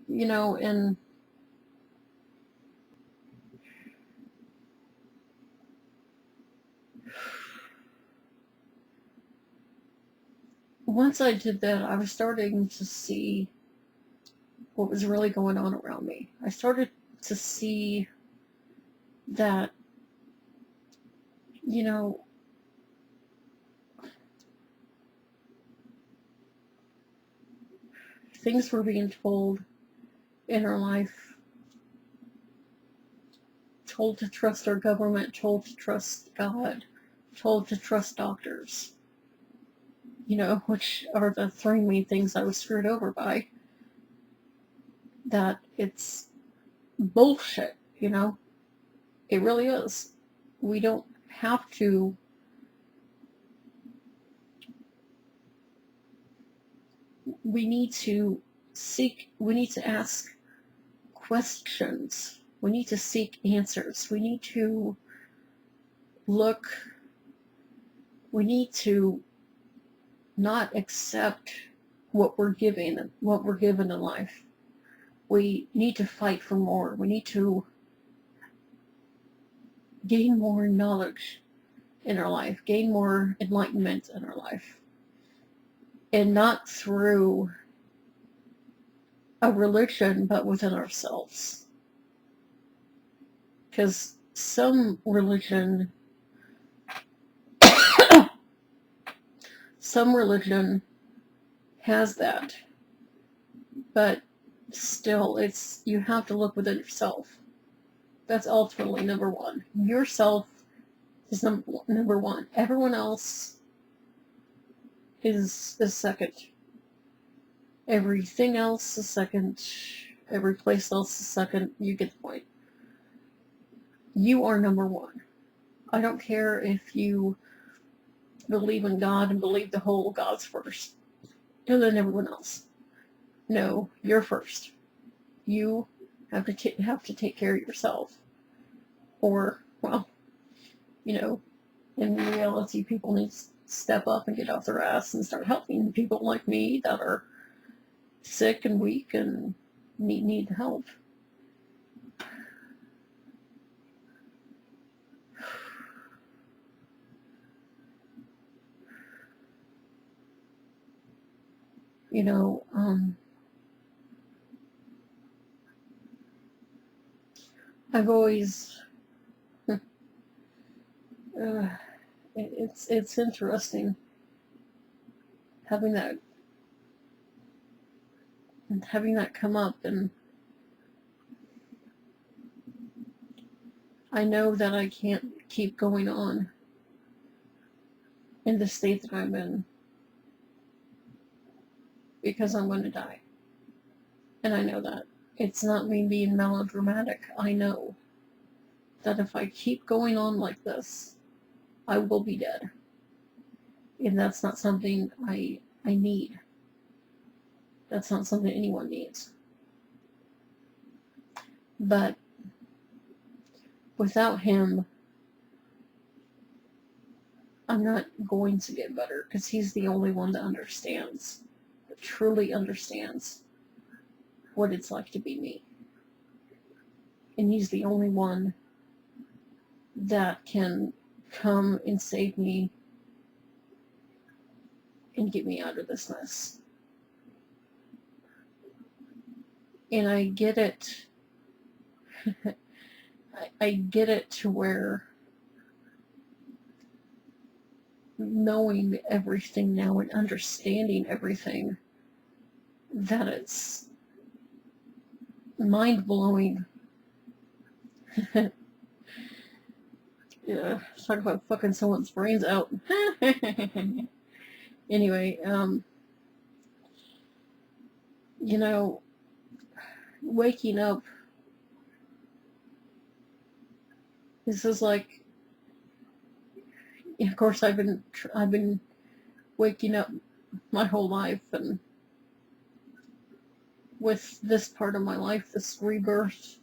you know, and once I did that, I was starting to see what was really going on around me. I started to see that, you know, things were being told in our life, told to trust our government, told to trust God, told to trust doctors, you know, which are the three main things I was screwed over by. That it's bullshit, you know? It really is. We don't have to. We need to we need to ask questions. We need to seek answers. We need to look, we need to not accept what we're given in life. We need to fight for more. We need to gain more knowledge in our life, gain more enlightenment in our life. And not through a religion, but within ourselves. Because some religion has that, but still, you have to look within yourself. That's ultimately number one. Yourself is number one. Everyone else is second. Everything else is second. Every place else is second. You get the point. You are number one. I don't care if you believe in God and believe the whole God's first, and then everyone else. No, you're first. You have to take care of yourself, or, well, you know, in reality, people need to step up and get off their ass and start helping people like me that are sick and weak and need help. You know, I've always, it's interesting having that come up, and I know that I can't keep going on in the state that I'm in because I'm going to die. And I know that. It's not me being melodramatic. I know that if I keep going on like this, I will be dead. And that's not something I need. That's not something anyone needs. But without him, I'm not going to get better because he's the only one that understands, that truly understands what it's like to be me. And he's the only one that can come and save me and get me out of this mess. And I get it. I get it to where knowing everything now and understanding everything, that it's mind-blowing. Yeah, talk about fucking someone's brains out. Anyway, you know, waking up, this is like, of course I've been waking up my whole life, and with this part of my life, this rebirth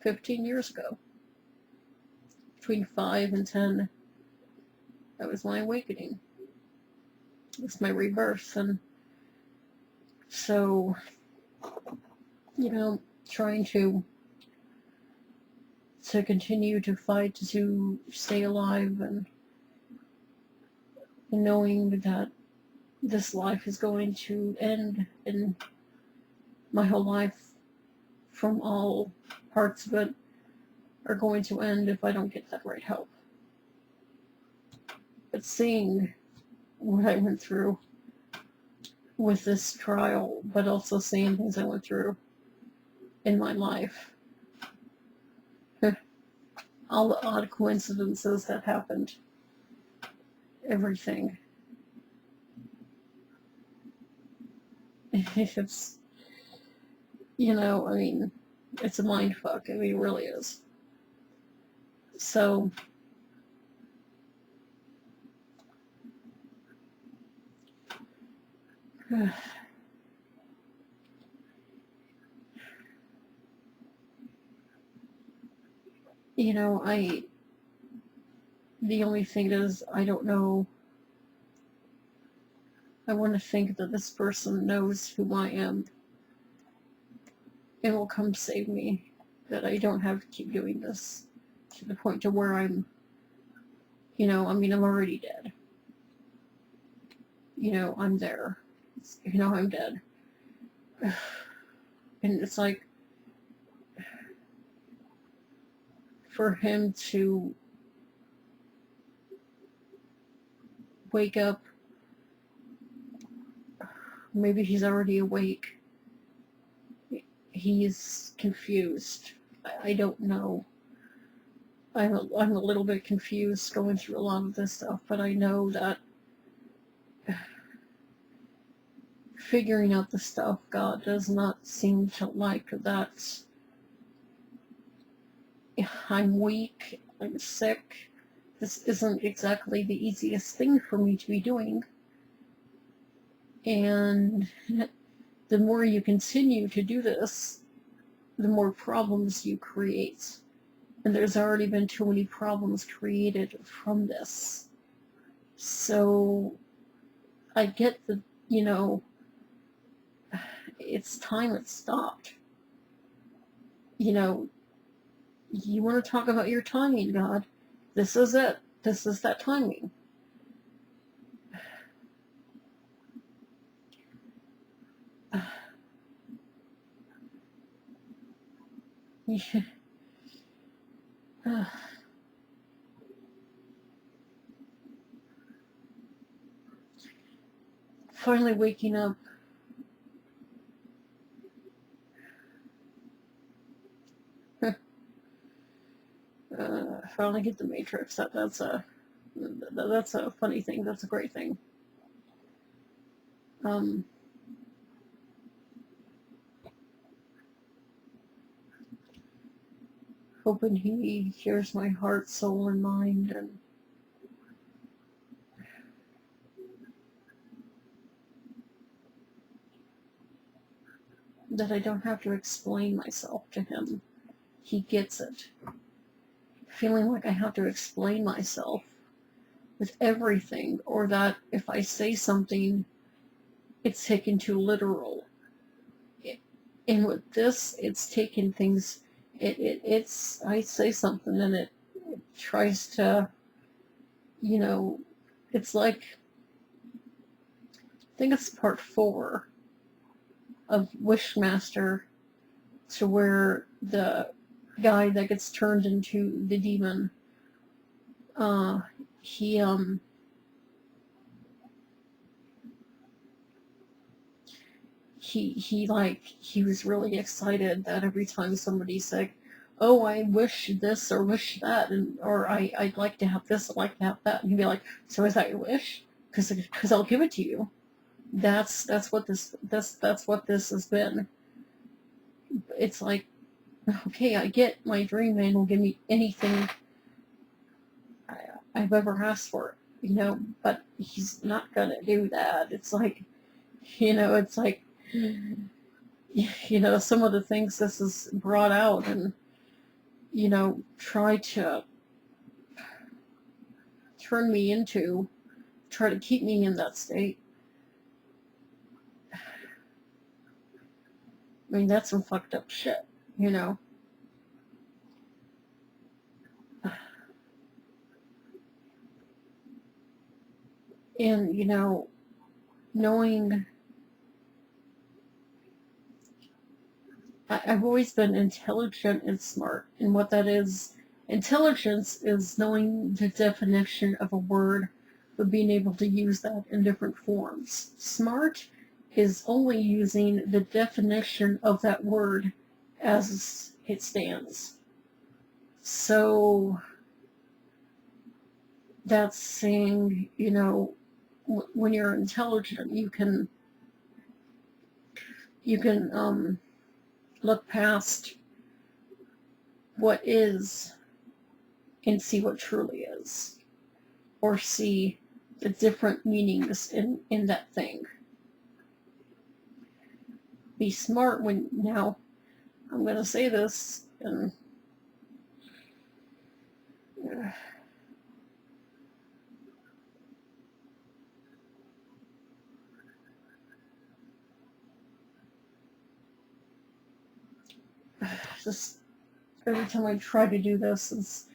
15 years ago, between 5 and 10, that was my awakening. It's my rebirth, and So, trying to continue to fight to stay alive, and knowing that this life is going to end, and my whole life from all parts of it are going to end if I don't get that right help. But seeing what I went through with this trial, but also seeing things I went through in my life, all the odd coincidences that happened, everything. It's, it's a mind fuck. It really is. So, the only thing is, I don't know. I want to think that this person knows who I am and will come save me, that I don't have to keep doing this to the point to where I'm already dead. I'm there. I'm dead. And it's like, for him to wake up, maybe he's already awake. He's confused. I don't know. I'm a little bit confused going through a lot of this stuff, but I know that figuring out the stuff, God does not seem to like that. I'm weak, I'm sick. This isn't exactly the easiest thing for me to be doing. And the more you continue to do this, the more problems you create. And there's already been too many problems created from this. So I get the, it's time it stopped. You want to talk about your timing, God. This is it. This is that timing. Yeah. Finally waking up. Finally get the Matrix. That's a funny thing. That's a great thing. Hoping he hears my heart, soul, and mind, and that I don't have to explain myself to him. He gets it. Feeling like I have to explain myself with everything, or that if I say something, it's taken too literal. And with this, it's taken things, it's, I say something and it tries to, it's like, I think it's part 4 of Wishmaster, to where the guy that gets turned into the demon, he was really excited that every time somebody said, oh, I wish this or wish that, or I'd like to have this, I'd like to have that, and he'd be like, so is that your wish? Because I'll give it to you. That's what this has been. It's like, okay, I get my dream man will give me anything I've ever asked for, but he's not gonna do that. It's like, it's like, some of the things this has brought out, and, try to turn me into, try to keep me in that state. mean, that's some fucked up shit, you know? And, you know, knowing, I've always been intelligent and smart. And what that is, intelligence is knowing the definition of a word, but being able to use that in different forms. Smart is only using the definition of that word as it stands. So that's saying, you know, when you're intelligent, you can look past what is and see what truly is, or see the different meanings in that thing. Be smart when, now, I'm going to say this, and just every time I try to do this, it's,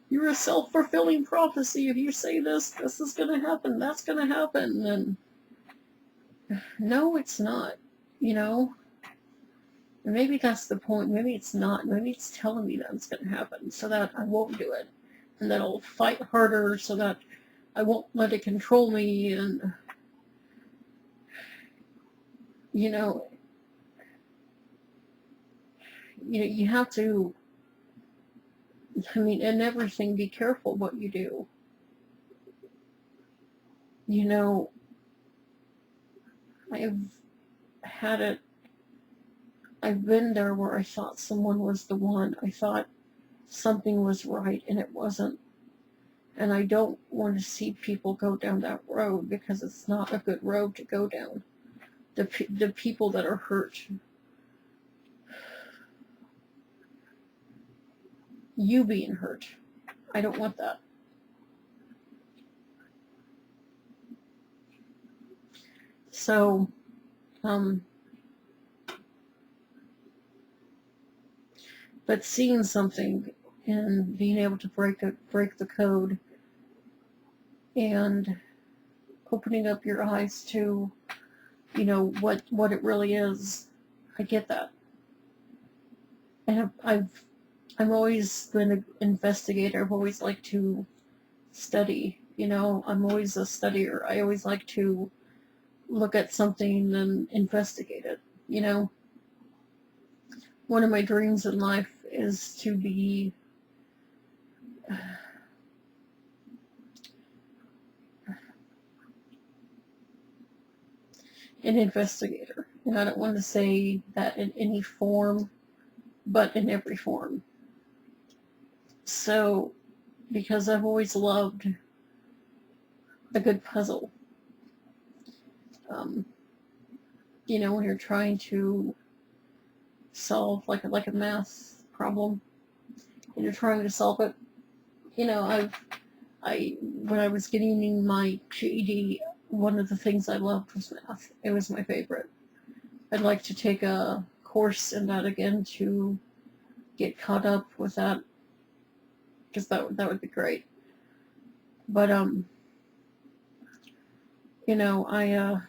you're a self-fulfilling prophecy. If you say this, this is going to happen, that's going to happen. And no, it's not, you know? And maybe that's the point. Maybe it's not. Maybe it's telling me that it's going to happen so that I won't do it. And that I'll fight harder so that I won't let it control me. And, you know, you have to, I mean, in everything, be careful what you do. You know, I've been there where I thought someone was the one. I thought something was right and it wasn't. And I don't want to see people go down that road, because it's not a good road to go down. The people that are hurt, you being hurt, I don't want that. So, but seeing something and being able to break the code and opening up your eyes to, you know, what it really is, I get that. And I've always been an investigator. I've always liked to study, you know. I'm always a studier. I always like to look at something and investigate it, you know. One of my dreams in life is to be an investigator. And I don't want to say that in any form, but in every form. So, because I've always loved a good puzzle. You know, when you're trying to solve like a math problem and you're trying to solve it, you know, when I was getting my GED, one of the things I loved was math. It was my favorite. I'd like to take a course in that again to get caught up with that, because that would be great. But you know,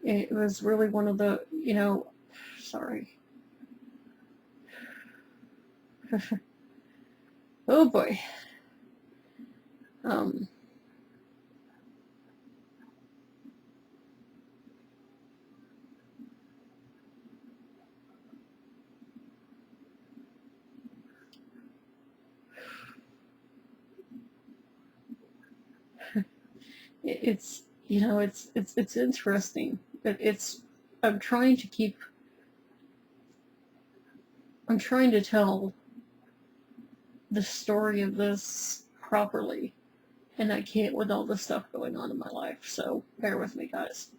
it was really one of the, you know, sorry. Oh boy. It's, you know, it's interesting. I'm trying to tell the story of this properly, and I can't with all the stuff going on in my life, so bear with me, guys.